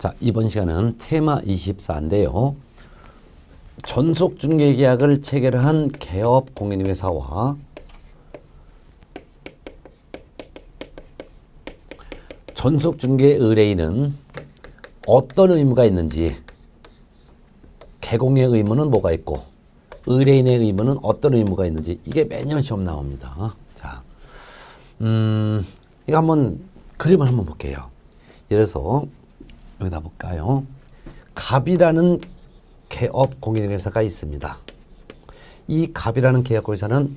자, 이번 시간은 테마 24인데요. 전속중개계약을 체결한 개업 공인회사와 전속중개 의뢰인은 어떤 의무가 있는지, 개공의 의무는 뭐가 있고 의뢰인의 의무는 어떤 의무가 있는지, 이게 매년 시험 나옵니다. 자, 이거 한번 그림을 한번 볼게요. 예를 들어서 여기다 볼까요? 갑이라는 개업 공인회사가 있습니다. 이 갑이라는 개업 공인회사는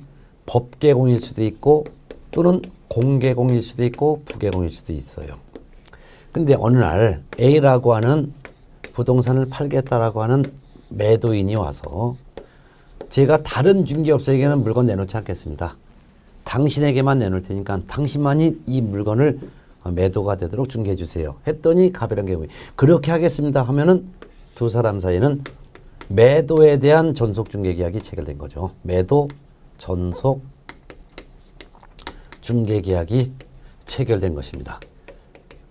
법개공일 수도 있고 또는 공개공일 수도 있고 부개공일 수도 있어요. 근데 어느 날 A라고 하는 부동산을 팔겠다라고 하는 매도인이 와서 제가 다른 중개업소에게는 물건 내놓지 않겠습니다. 당신에게만 내놓을 테니까 당신만이 이 물건을 매도가 되도록 중개해 주세요. 했더니 갑이라는 경우에 그렇게 하겠습니다 하면은 두 사람 사이는 매도에 대한 전속 중개 계약이 체결된 거죠. 매도 전속 중개 계약이 체결된 것입니다.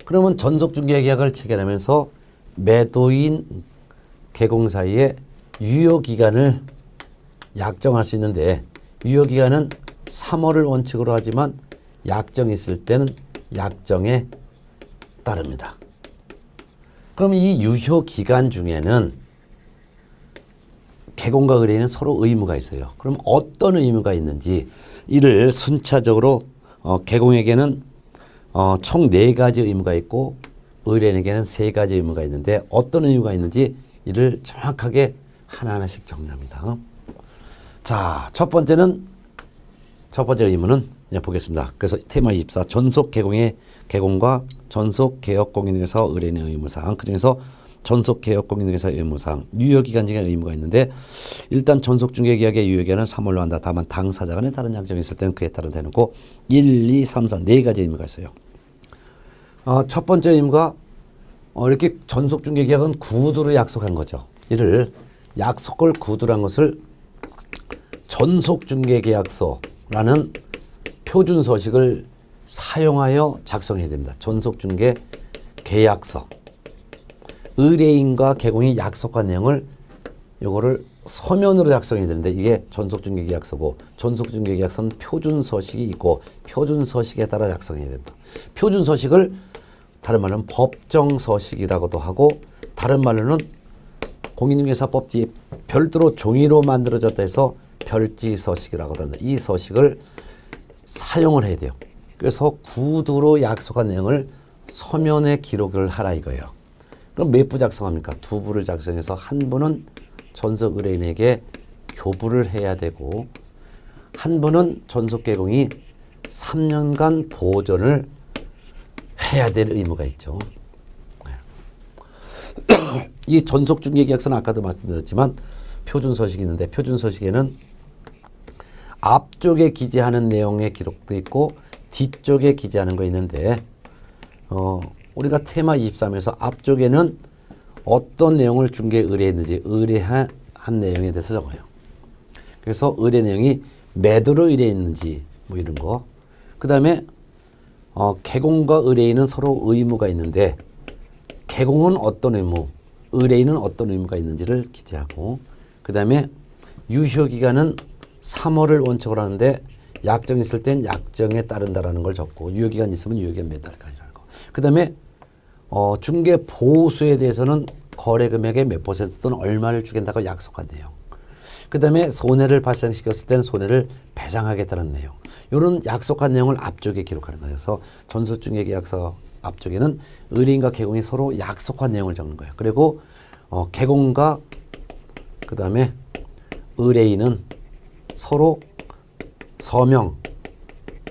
그러면 전속 중개 계약을 체결하면서 매도인 개공 사이에 유효 기간을 약정할 수 있는데, 유효 기간은 3월을 원칙으로 하지만 약정이 있을 때는 약정에 따릅니다. 그럼 이 유효 기간 중에는 개공과 의뢰인은 서로 의무가 있어요. 그럼 어떤 의무가 있는지 이를 순차적으로 개공에게는 총 4가지 의무가 있고 의뢰인에게는 3가지 의무가 있는데 어떤 의무가 있는지 이를 정확하게 하나하나씩 정리합니다. 자, 첫 번째 의무는 보겠습니다. 그래서 테마 24 전속 개공과 전속 개업 공인회사 의뢰인의 의무사항, 그중에서 전속 개업 공인회사 의무사항, 유효기간 중에 의무가 있는데, 일단 전속 중개계약의 유효기간은 3월로 한다. 다만 당사자 간에 다른 약정이 있을 때는 그에 따라 대놓고 1, 2, 3, 4 4가지 의무가 있어요. 첫 번째 의무가 이렇게 전속 중개계약은 구두로 약속하는 거죠. 이를 약속을 구두로 한 것을 전속 중개계약서라는 표준 서식을 사용하여 작성해야 됩니다. 전속 중개 계약서. 의뢰인과 개공이 약속한 내용을 요거를 서면으로 작성해야 되는데, 이게 전속 중개 계약서고, 전속 중개 계약서는 표준 서식이 있고 표준 서식에 따라 작성해야 됩니다. 표준 서식을 다른 말로는 법정 서식이라고도 하고, 다른 말로는 공인중개사법 뒤에 별도로 종이로 만들어졌다 해서 별지 서식이라고도 합니다. 이 서식을 사용을 해야 돼요. 그래서 구두로 약속한 내용을 서면에 기록을 하라 이거예요. 그럼 몇 부 작성합니까? 2부를 작성해서 한 부는 전속 의뢰인에게 교부를 해야 되고, 한 부는 전속 개공이 3년간 보존을 해야 될 의무가 있죠. 이 전속 중개 계약서는 아까도 말씀드렸지만 표준 서식이 있는데, 표준 서식에는 앞쪽에 기재하는 내용의 기록도 있고 뒤쪽에 기재하는 거 있는데, 우리가 테마 23에서 앞쪽에는 어떤 내용을 중개에 의뢰했는지 의뢰한 내용에 대해서 적어요. 그래서 의뢰 내용이 매도로 의뢰했는지 뭐 이런 거. 그 다음에 개공과 의뢰인은 서로 의무가 있는데 개공은 어떤 의무, 의뢰인은 어떤 의무가 있는지를 기재하고, 그 다음에 유효기간은 3월을 원칙으로 하는데 약정이 있을 땐 약정에 따른다라는 걸 적고, 유효기간 있으면 유효기간 몇 달까지라는 거. 그 다음에 중개 보수에 대해서는 거래 금액의 몇 % 또는 얼마를 주겠다고 약속한 내용. 그 다음에 손해를 발생시켰을 때는 손해를 배상하겠다는 내용. 이런 약속한 내용을 앞쪽에 기록하는 거예요. 그래서 전속중개계약서 앞쪽에는 의뢰인과 개공이 서로 약속한 내용을 적는 거예요. 그리고 개공과 그 다음에 의뢰인은 서로 서명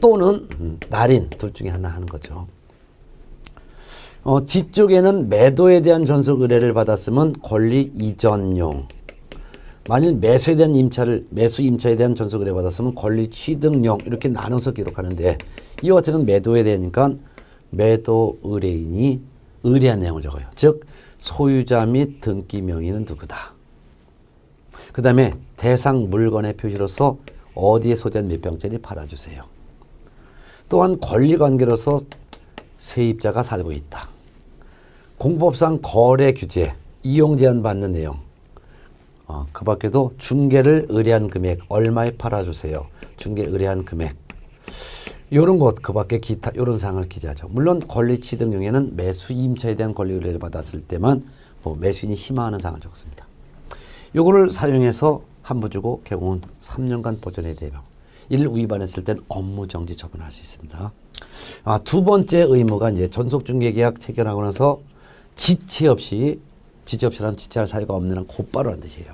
또는 날인 둘 중에 하나 하는 거죠. 뒤쪽에는 매도에 대한 전속 의뢰를 받았으면 권리 이전용, 만일 매수에 대한 매수 임차에 대한 전속 의뢰 받았으면 권리 취득용, 이렇게 나눠서 기록하는데, 이와 같은 건 매도에 대하니까 매도 의뢰인이 의뢰한 내용을 적어요. 즉 소유자 및 등기 명의는 누구다. 그 다음에 대상 물건의 표시로서 어디에 소재한 몇 병짜리 팔아주세요. 또한 권리관계로서 세입자가 살고 있다. 공법상 거래 규제, 이용 제한 받는 내용. 그 밖에도 중개를 의뢰한 금액, 얼마에 팔아주세요. 중개 의뢰한 금액. 요런 것, 그 밖에 기타, 요런 사항을 기재하죠. 물론 권리 취득 용에는 매수 임차에 대한 권리 의뢰를 받았을 때만 매수인이 심화하는 사항을 적습니다. 요거를 사용해서 환부 주고 개공은 3년간 보존해야 돼요. 이를 위반했을 땐 업무 정지 처분할 수 있습니다. 두 번째 의무가 이제 전속중개계약 체결하고 나서 지체 없이라는 지체할 사유가 없는 한 곧바로 한 뜻이에요.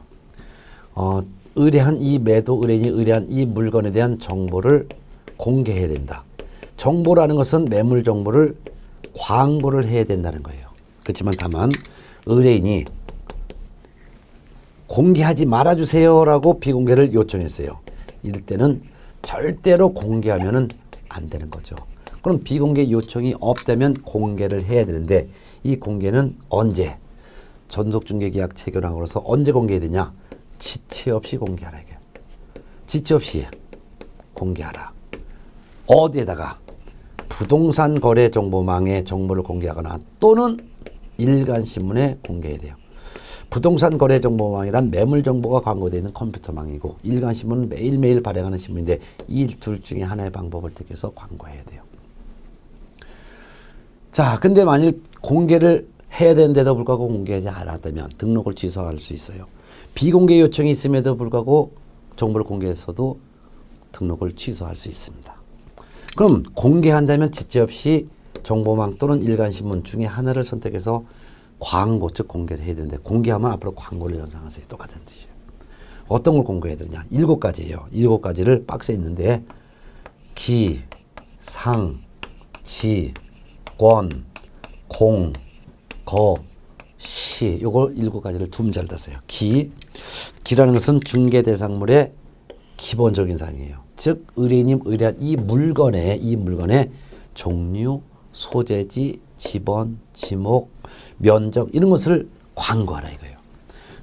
의뢰한 이 매도 의뢰인이 의뢰한 이 물건에 대한 정보를 공개해야 된다. 정보라는 것은 매물 정보를 광고를 해야 된다는 거예요. 그렇지만 다만 의뢰인이 공개하지 말아주세요라고 비공개를 요청했어요. 이럴 때는 절대로 공개하면 안 되는 거죠. 그럼 비공개 요청이 없다면 공개를 해야 되는데 이 공개는 언제? 전속중개계약 체결함으로써 언제 공개해야 되냐? 지체 없이 공개하라 이게. 지체 없이 공개하라. 어디에다가? 부동산 거래 정보망에 정보를 공개하거나 또는 일간신문에 공개해야 돼요. 부동산 거래 정보망이란 매물 정보가 광고되어 있는 컴퓨터망이고 일간신문은 매일매일 발행하는 신문인데 이 둘 중에 하나의 방법을 택해서 광고해야 돼요. 자, 근데 만일 공개를 해야 되는데도 불구하고 공개하지 않았다면 등록을 취소할 수 있어요. 비공개 요청이 있음에도 불구하고 정보를 공개했어도 등록을 취소할 수 있습니다. 그럼 공개한다면 지체 없이 정보망 또는 일간신문 중에 하나를 선택해서 광고, 즉 공개를 해야 되는데 공개하면 앞으로 광고를 연상하세요. 똑같은 뜻이에요. 어떤 걸 공개해야 되냐? 7가지예요. 7가지를 박스에 있는데 기, 상, 지, 권, 공, 거, 시. 요걸 7가지를 두 문자를 땄어요. 기라는 것은 중개 대상물의 기본적인 사항이에요. 즉 의뢰인이 의뢰한 이 물건의 종류, 소재지, 지번, 지목, 면적 이런 것을 광고하라 이거예요.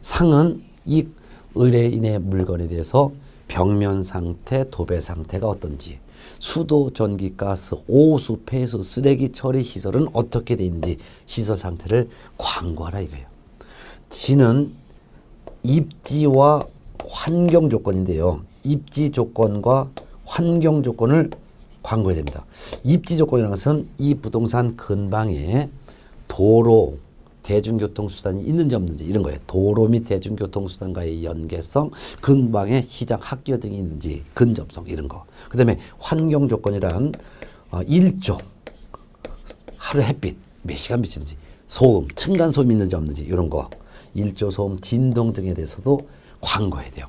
상은 이 의뢰인의 물건에 대해서 벽면 상태, 도배 상태가 어떤지, 수도, 전기, 가스, 오수, 폐수, 쓰레기 처리 시설은 어떻게 되어 있는지 시설 상태를 광고하라 이거예요. 지는 입지와 환경 조건인데요. 입지 조건과 환경 조건을 광고해야 됩니다. 입지 조건이라는 것은 이 부동산 근방에 도로, 대중교통수단이 있는지 없는지 이런 거예요. 도로 및 대중교통수단과의 연계성, 근방에 시장, 학교 등이 있는지, 근접성 이런 거. 그 다음에 환경 조건이란 일조, 하루 햇빛 몇 시간 비치는지, 소음, 층간소음이 있는지 없는지 이런 거. 일조, 소음, 진동 등에 대해서도 광고해야 돼요.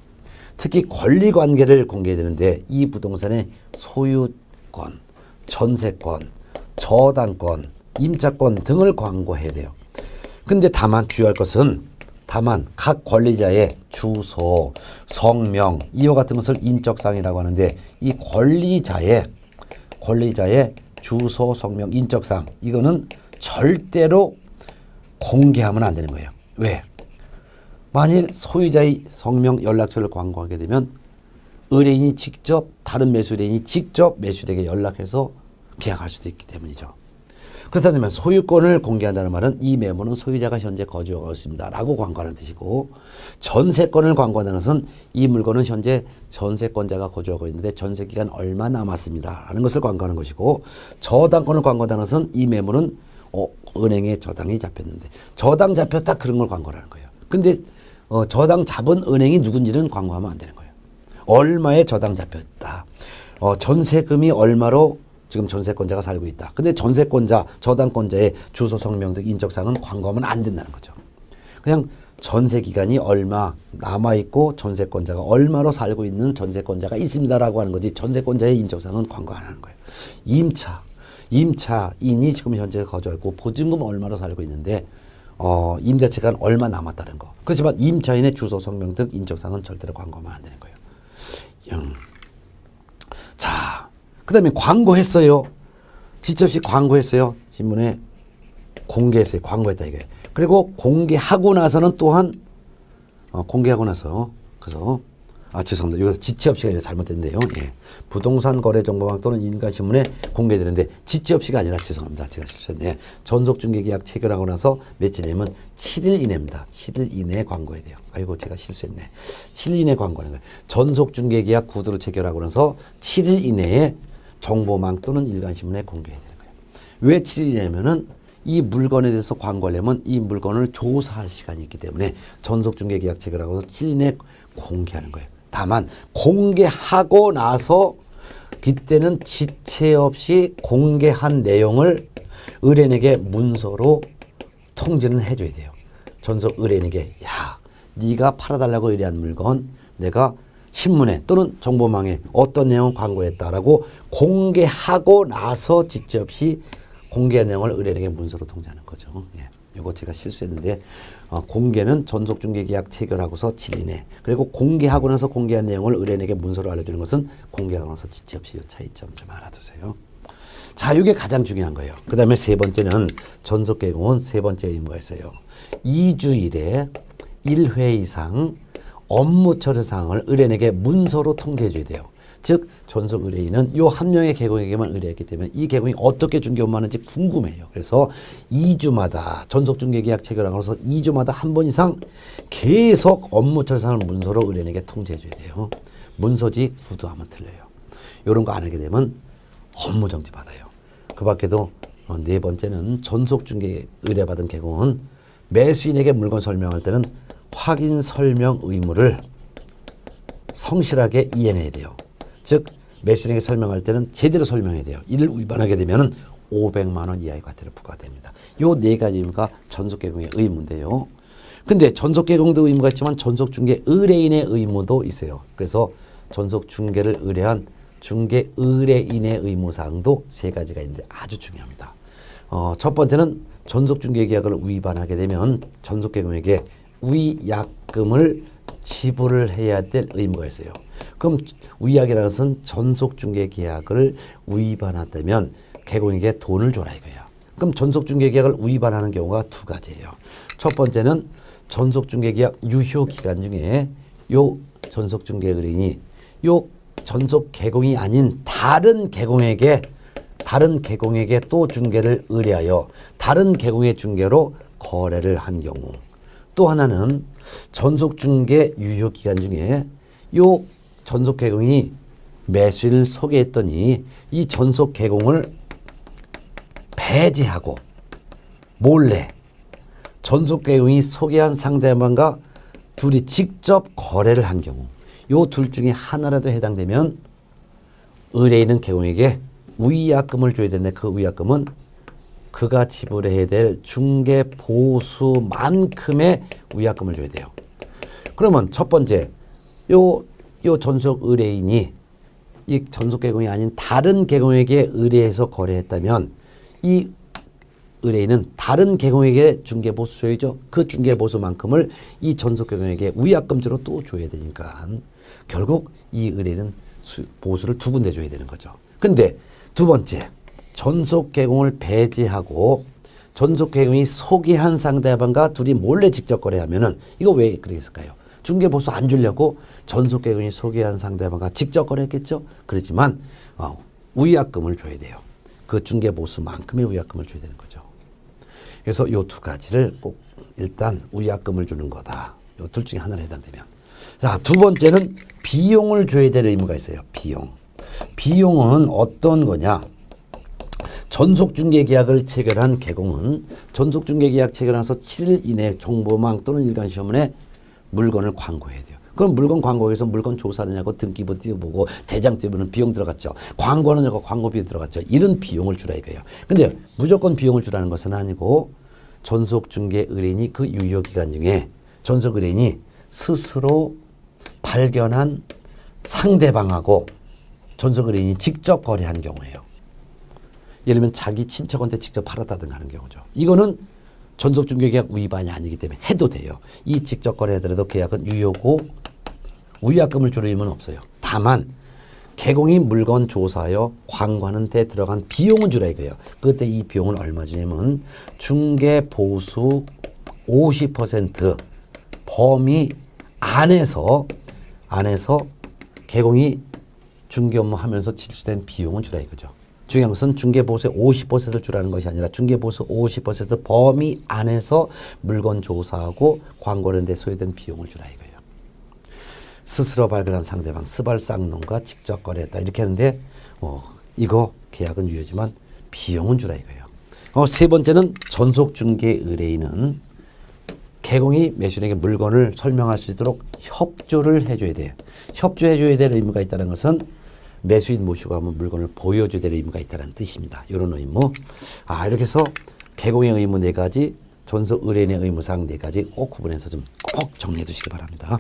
특히 권리관계를 공개해야 되는데 이 부동산의 소유권, 전세권, 저당권, 임차권 등을 광고해야 돼요. 근데 다만 주의할 것은 각 권리자의 주소, 성명, 이와 같은 것을 인적사항이라고 하는데 이 권리자의 주소, 성명, 인적사항 이거는 절대로 공개하면 안 되는 거예요. 왜? 만일 소유자의 성명, 연락처를 광고하게 되면 의뢰인이 직접 다른 매수인이 직접 매수인에게 연락해서 계약할 수도 있기 때문이죠. 그렇다면 소유권을 공개한다는 말은 이 매물은 소유자가 현재 거주하고 있습니다 라고 광고하는 뜻이고, 전세권을 광고한다는 것은 이 물건은 현재 전세권자가 거주하고 있는데 전세기간 얼마 남았습니다 라는 것을 광고하는 것이고, 저당권을 광고한다는 것은 이 매물은 은행에 저당이 잡혔는데 저당 잡혔다 그런 걸 광고하는 거예요. 근데 저당 잡은 은행이 누군지는 광고하면 안 되는 거예요. 얼마에 저당 잡혔다. 전세금이 얼마로 지금 전세권자가 살고 있다. 근데 전세권자, 저당권자의 주소, 성명 등 인적사항은 광고하면 안 된다는 거죠. 그냥 전세 기간이 얼마 남아있고 전세권자가 얼마로 살고 있는 전세권자가 있습니다라고 하는 거지 전세권자의 인적사항은 광고 안 하는 거예요. 임차인이 지금 현재 거주하고 보증금 얼마로 살고 있는데 임대차가 얼마 남았다는 거. 그렇지만 임차인의 주소, 성명 등 인적사항은 절대로 광고하면 안 되는 거예요. 자, 그 다음에 광고했어요. 지체 없이 광고했어요. 신문에 공개했어요. 광고했다 이거예요. 그리고 공개하고 나서는 또한 공개하고 나서 그래서 죄송합니다. 이거 지체 없이가 아니라 잘못됐네요. 예. 부동산 거래 정보망 또는 인간신문에 공개되는데 지체 없이가 아니라 죄송합니다. 제가 실수했네. 전속중개계약 체결하고 나서 며칠이냐면 7일 이내입니다. 7일 이내에 광고해야 돼요. 아이고 제가 실수했네. 7일 이내에 광고하는 거예요. 전속중개계약 구두로 체결하고 나서 7일 이내에 정보망 또는 일간신문에 공개해야 되는 거예요. 왜 7일이냐면은 이 물건에 대해서 광고하려면 이 물건을 조사할 시간이 있기 때문에 전속중개계약 체결하고서 7일 이내에 공개하는 거예요. 다만 공개하고 나서 그때는 지체 없이 공개한 내용을 의뢰인에게 문서로 통지는 해줘야 돼요. 전속 의뢰인에게 네가 팔아달라고 의뢰한 물건 내가 신문에 또는 정보망에 어떤 내용을 광고했다라고 공개하고 나서 지체 없이 공개한 내용을 의뢰인에게 문서로 통지하는 거죠. 예. 이거 제가 실수했는데 공개는 전속중개계약 체결하고서 7일 이내 그리고 공개하고 나서 공개한 내용을 의뢰인에게 문서로 알려주는 것은 공개하고 나서 지체 없이 이 차이점 좀 알아두세요. 자, 이게 가장 중요한 거예요. 그 다음에 세 번째는 전속개공은 세 번째 의무가 있어요. 2주일에 1회 이상 업무 처리 사항을 의뢰인에게 문서로 통지해 줘야 돼요. 즉 전속 의뢰인은 요 한 명의 개공에게만 의뢰했기 때문에 이 개공이 어떻게 중개 업무하는지 궁금해요. 그래서 2주마다 전속중개계약 체결하고서 2주마다 한 번 이상 계속 업무 처리 사항을 문서로 의뢰인에게 통지해 줘야 돼요. 문서지 구두하면 틀려요. 이런 거 안 하게 되면 업무 정지 받아요. 그 밖에도 네 번째는 전속중개 의뢰받은 개공은 매수인에게 물건 설명할 때는 확인 설명 의무를 성실하게 이해내야 돼요. 즉 매수인에게 설명할 때는 제대로 설명해야 돼요. 이를 위반하게 되면 500만 원 이하의 과태료 부과됩니다. 요 네 가지 의무가 전속개공의 의무인데요. 근데 전속개공도 의무가 있지만 전속중개 의뢰인의 의무도 있어요. 그래서 전속중개를 의뢰한 중개 의뢰인의 의무사항도 세 가지가 있는데 아주 중요합니다. 첫 번째는 전속중개계약을 위반하게 되면 전속개공에게 위약금을 지불을 해야 될 의무가 있어요. 그럼 위약이라는 것은 전속중개계약을 위반했다면 개공에게 돈을 줘라 이거야. 그럼 전속중개계약을 위반하는 경우가 두 가지예요. 첫 번째는 전속중개계약 유효기간 중에 요 전속중개 의뢰인이 요 전속개공이 아닌 다른 개공에게 또 중개를 의뢰하여 다른 개공의 중개로 거래를 한 경우, 또 하나는 전속중개 유효기간 중에 요 전속개공이 매수인을 소개했더니 이 전속개공을 배제하고 몰래 전속개공이 소개한 상대방과 둘이 직접 거래를 한 경우, 요 둘 중에 하나라도 해당되면 의뢰인은 개공에게 위약금을 줘야 되는데 그 위약금은 그가 지불해야 될 중개 보수만큼의 위약금을 줘야 돼요. 그러면 첫 번째 요 전속 의뢰인이 이 전속 개공이 아닌 다른 개공에게 의뢰해서 거래했다면 이 의뢰인은 다른 개공에게 중개 보수 줘야죠. 그 중개 보수만큼을 이 전속 개공에게 위약금으로 또 줘야 되니까 결국 이 의뢰인은 보수를 두 군데 줘야 되는 거죠. 근데 두 번째, 전속 개공을 배제하고 전속 개공이 소개한 상대방과 둘이 몰래 직접 거래하면은 이거 왜 그랬을까요? 중개 보수 안 주려고 전속 개공이 소개한 상대방과 직접 거래했겠죠. 그렇지만 위약금을 줘야 돼요. 그 중개 보수만큼의 위약금을 줘야 되는 거죠. 그래서 요 두 가지를 꼭 일단 위약금을 주는 거다. 요 둘 중에 하나를 해당되면. 자, 두 번째는 비용을 줘야 될 의무가 있어요. 비용은 어떤 거냐? 전속중개계약을 체결한 개공은 전속중개계약 체결해서 7일 이내 정보망 또는 일간시험원에 물건을 광고해야 돼요. 그럼 물건 광고에서 물건 조사하느냐고 등기부 띄워보고 대장 띄우면 비용 들어갔죠. 광고하느냐고 광고비 들어갔죠. 이런 비용을 주라 이거예요. 근데 무조건 비용을 주라는 것은 아니고 전속중개 의뢰인이 그 유효기간 중에 전속 의뢰인이 스스로 발견한 상대방하고 전속 의뢰인이 직접 거래한 경우예요. 예를 들면 자기 친척한테 직접 팔았다든가 하는 경우죠. 이거는 전속중개계약 위반이 아니기 때문에 해도 돼요. 이 직접 거래하더라도 계약은 유효고 위약금을 줄 의무는 없어요. 다만 개공이 물건 조사하여 광고하는 데 들어간 비용은 주라 이거예요. 그때 이 비용은 얼마 주냐면 중개 보수 50% 범위 안에서 안에서 개공이 중개 업무 하면서 지출된 비용은 주라 이거죠. 중요한 것은 중개보수의 50%를 주라는 것이 아니라 중개보수 50% 범위 안에서 물건 조사하고 광고하는 데 소요된 비용을 주라 이거예요. 스스로 발견한 상대방 스발쌍놈과 직접 거래했다 이렇게 하는데 이거 계약은 유효지만 비용은 주라 이거예요. 세 번째는 전속중개 의뢰인은 개공이 매수인에게 물건을 설명할 수 있도록 협조를 해줘야 돼요. 협조해줘야 될 의무가 있다는 것은 매수인 모시고 하면 물건을 보여줘야 될 의무가 있다는 뜻입니다. 이런 의무. 이렇게 해서 개공의 의무 4가지, 전속 의뢰인의 의무사항 4가지 꼭 구분해서 좀 꼭 정리해 두시기 바랍니다.